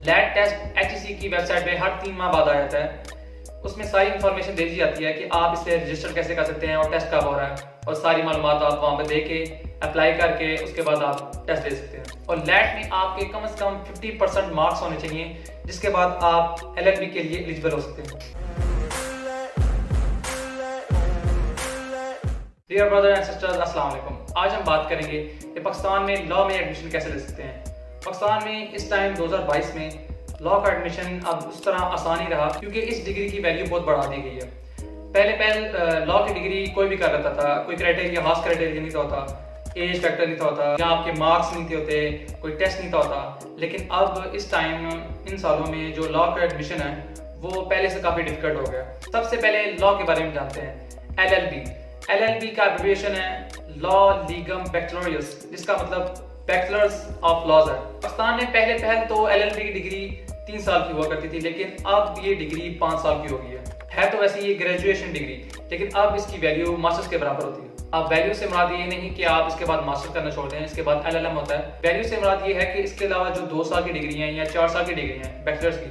Light test HEC की website पे हर 3 माह बाद आ जाता है। उसमें सारी इन्फॉर्मेशन दे दी जाती है कि आप इसे रजिस्टर कैसे कर सकते हैं और टेस्ट कब हो रहा है, और सारी मालूमात आप वहाँ पे दे के अप्लाई करके उसके बाद आप टेस्ट दे सकते हैं। और लैट में आपके कम से कम 50% मार्क्स होने चाहिए, जिसके बाद आप LLB के लिए एलिजिबल हो सकते हैं। डियर ब्रदर एंड सिस्टर्स, अस्सलाम वालेकुम। आज हम बात करेंगे कि पाकिस्तान में लॉ में एडमिशन कैसे ले सकते हैं। पाकिस्तान में इस टाइम 2022 में लॉ का एडमिशन अब उस तरह आसान ही रहा, क्योंकि इस डिग्री की वैल्यू बहुत बढ़ा दी गई है। पहले लॉ की डिग्री कोई भी कर लेता था, कोई क्राइटेरिया खास क्राइटेरिया नहीं था होता, एज फैक्टर नहीं था होता, या आपके मार्क्स नहीं थे होते, कोई टेस्ट नहीं था होता। लेकिन अब इस टाइम इन सालों में जो लॉ का एडमिशन है वो पहले से काफ़ी डिफिकल्ट हो गया। सबसे पहले लॉ के बारे में जानते हैं। LLB का एब्रिविएशन है लॉ लीगम बैचलर्स, जिसका मतलब बैचलर्स ऑफ लॉज है। पाकिस्तान में पहले तो LLB की डिग्री 3 साल की हुआ करती थी, लेकिन अब ये डिग्री 5 साल की हो गई है तो वैसे ये ग्रेजुएशन डिग्री, लेकिन अब इसकी वैल्यू मास्टर्स के बराबर होती है। अब वैल्यू से मुराद ये नहीं कि आप इसके बाद मास्टर करना छोड़ दें, इसके बाद LLM होता है। वैल्यू से मुराद ये है कि इसके अलावा जो 2 साल की डिग्री हैं या 4 साल की डिग्री हैं बैचलर्स की,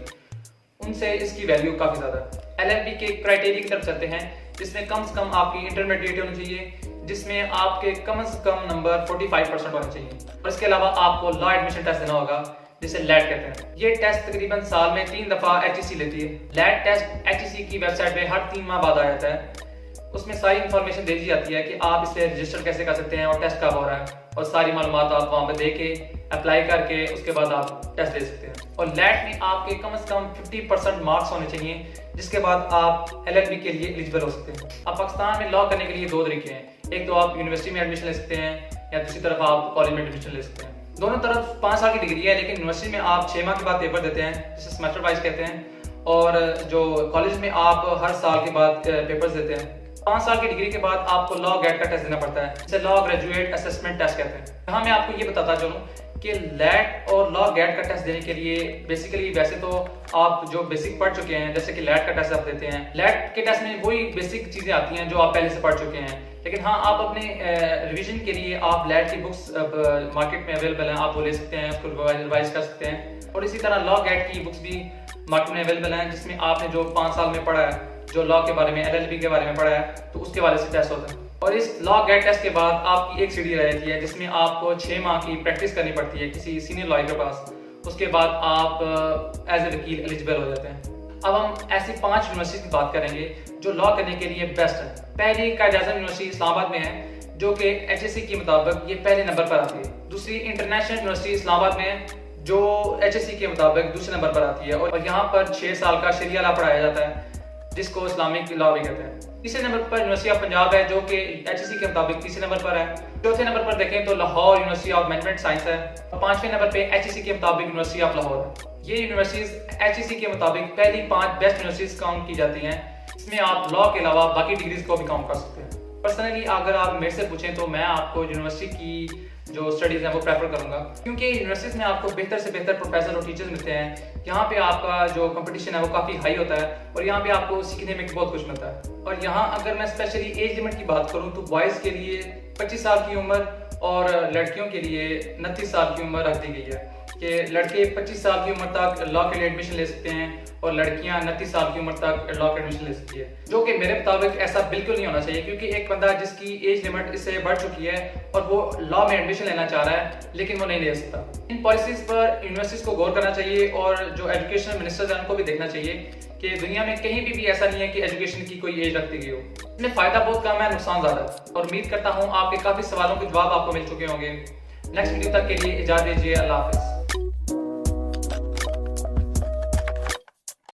उनसे इसकी वैल्यू काफ़ी ज़्यादा है। LLB के क्राइटेरिया की तरफ चलते हैं, जिसमें कम से कम आपकी इंटरमीडिएट होनी चाहिए, जिसमें आपके कम से कम नंबर 45% होने चाहिए। और इसके अलावा आपको लॉ एडमिशन टेस्ट देना होगा, जिसे लैट कहते हैं। ये टेस्ट तकरीबन साल में 3 दफ़ा HEC लेती है। लैट टेस्ट HEC की वेबसाइट पे हर 3 माह बाद आ जाता है। उसमें सारी इन्फॉर्मेशन दे दी जाती है कि आप इसे रजिस्टर कैसे कर सकते हैं और टेस्ट कब हो रहा है, और सारी मालूमात आप वहाँ पे दे के अप्लाई करके उसके बाद आप टेस्ट दे सकते हैं। और लैट में आपके कम से कम 50% मार्क्स होने चाहिए, जिसके बाद आप LLB के लिए एलिजिबल हो सकते हैं। अब पाकिस्तान में लॉ करने के लिए 2 तरीके हैं। एक तो आप यूनिवर्सिटी में एडमिशन ले सकते हैं, या दूसरी तरफ आप कॉलेज में एडमिशन ले सकते हैं। दोनों तरफ 5 साल की डिग्री है, लेकिन यूनिवर्सिटी में आप 6 माह के बाद पेपर देते हैं, जिसे सेमेस्टर वाइज कहते हैं, और जो कॉलेज में आप हर साल के बाद पेपर्स देते हैं। 5 साल की डिग्री के बाद आपको लॉ गेट का टेस्ट देना पड़ता है, जिसे लॉ ग्रेजुएट असेसमेंट टेस्ट कहते हैं। यहाँ मैं आपको ये बताता चलूँ कि लैट और लॉ गेट का टेस्ट देने के लिए बेसिकली वैसे तो आप जो बेसिक पढ़ चुके हैं, जैसे कि लैट का टेस्ट आप देते हैं, लैट के टेस्ट में वही बेसिक चीज़ें आती हैं जो आप पहले से पढ़ चुके हैं। लेकिन हाँ, आप अपने रिवीजन के लिए आप लैट की बुक्स मार्केट में अवेलेबल हैं, आप वो ले सकते हैं, उसको रिवाइज कर सकते हैं। और इसी तरह लॉ गेट की बुक्स भी मार्केट में अवेलेबल हैं, जिसमें आपने जो 5 साल में पढ़ा है, जो लॉ के बारे में LLB के बारे में पढ़ा है, तो उसके बारे से टेस्ट होता है। और इस लॉ गेट टेस्ट के बाद आपकी एक सीढ़ी रह जाती है, जिसमें आपको 6 माह की प्रैक्टिस करनी पड़ती है किसी सीनियर लॉयर के पास। उसके बाद आप एज ए वकील एलिजिबल हो जाते हैं। अब हम ऐसी 5 यूनिवर्सिटी की बात करेंगे जो लॉ करने के लिए बेस्ट है। पहली कायद-ए-आज़म यूनिवर्सिटी इस्लामाबाद में है, जो कि HEC के मुताबिक ये पहले नंबर पर आती है। दूसरी इंटरनेशनल यूनिवर्सिटी इस्लामाबाद में है, जो HEC के मुताबिक दूसरे नंबर पर आती है, और यहाँ पर 6 साल का शरिया लॉ पढ़ाया जाता है, जिसको इस्लामिक लॉ भी कहते हैं। तीसरे नंबर पर यूनिवर्सिटी ऑफ पंजाब है, जो कि HEC के मुताबिक तीसरे नंबर पर है। चौथे नंबर पर देखें तो Lahore university of management science है, और 5वें नंबर पे HEC के मुताबिक यूनिवर्सिटी ऑफ लाहौर है। ये यूनिवर्सिटीज HEC के मुताबिक पहली 5 बेस्ट यूनिवर्सिटीज काउंट की जाती हैं। इसमें आप लॉ के अलावा बाकी डिग्रीज को भी काउंट कर सकते हैं। पर्सनली अगर आप मेरे से पूछें तो मैं आपको यूनिवर्सिटी की जो स्टडीज हैं वो प्रेफर करूंगा, क्योंकि यूनिवर्सिटीज में आपको बेहतर से बेहतर प्रोफेसर और टीचर्स मिलते हैं। यहाँ पे आपका जो कंपटीशन है वो काफ़ी हाई होता है, और यहाँ पे आपको सीखने में बहुत कुछ मिलता है। और यहाँ अगर मैं स्पेशली एज लिमिट की बात करूँ तो बॉयज़ के लिए 25 साल की उम्र और लड़कियों के लिए 29 साल की उम्र रख दी गई है, कि लड़के 25 साल की उम्र तक लॉ के लिए एडमिशन ले सकते हैं, और लड़कियां 29 साल की उम्र तक लॉ के एडमिशन ले सकती है, जो कि मेरे मुताबिक ऐसा बिल्कुल नहीं होना चाहिए। क्योंकि एक बंदा जिसकी एज लिमिट इससे बढ़ चुकी है और वो लॉ में एडमिशन लेना चाह रहा है, लेकिन वो नहीं ले सकता। इन पॉलिसीज पर यूनिवर्सिटीज को गौर करना चाहिए, और जो एजुकेशन मिनिस्टर्स हैं उनको भी देखना चाहिए कि दुनिया में कहीं भी ऐसा नहीं है कि एजुकेशन की कोई एज रख दी गई हो। इसमें फ़ायदा बहुत कम है, नुकसान ज़्यादा है। और उम्मीद करता हूँ आपके काफ़ी सवालों के जवाब आपको मिल चुके होंगे। नेक्स्ट वीडियो तक के लिए इजाज़त दीजिए। अल्लाह हाफ़िज़।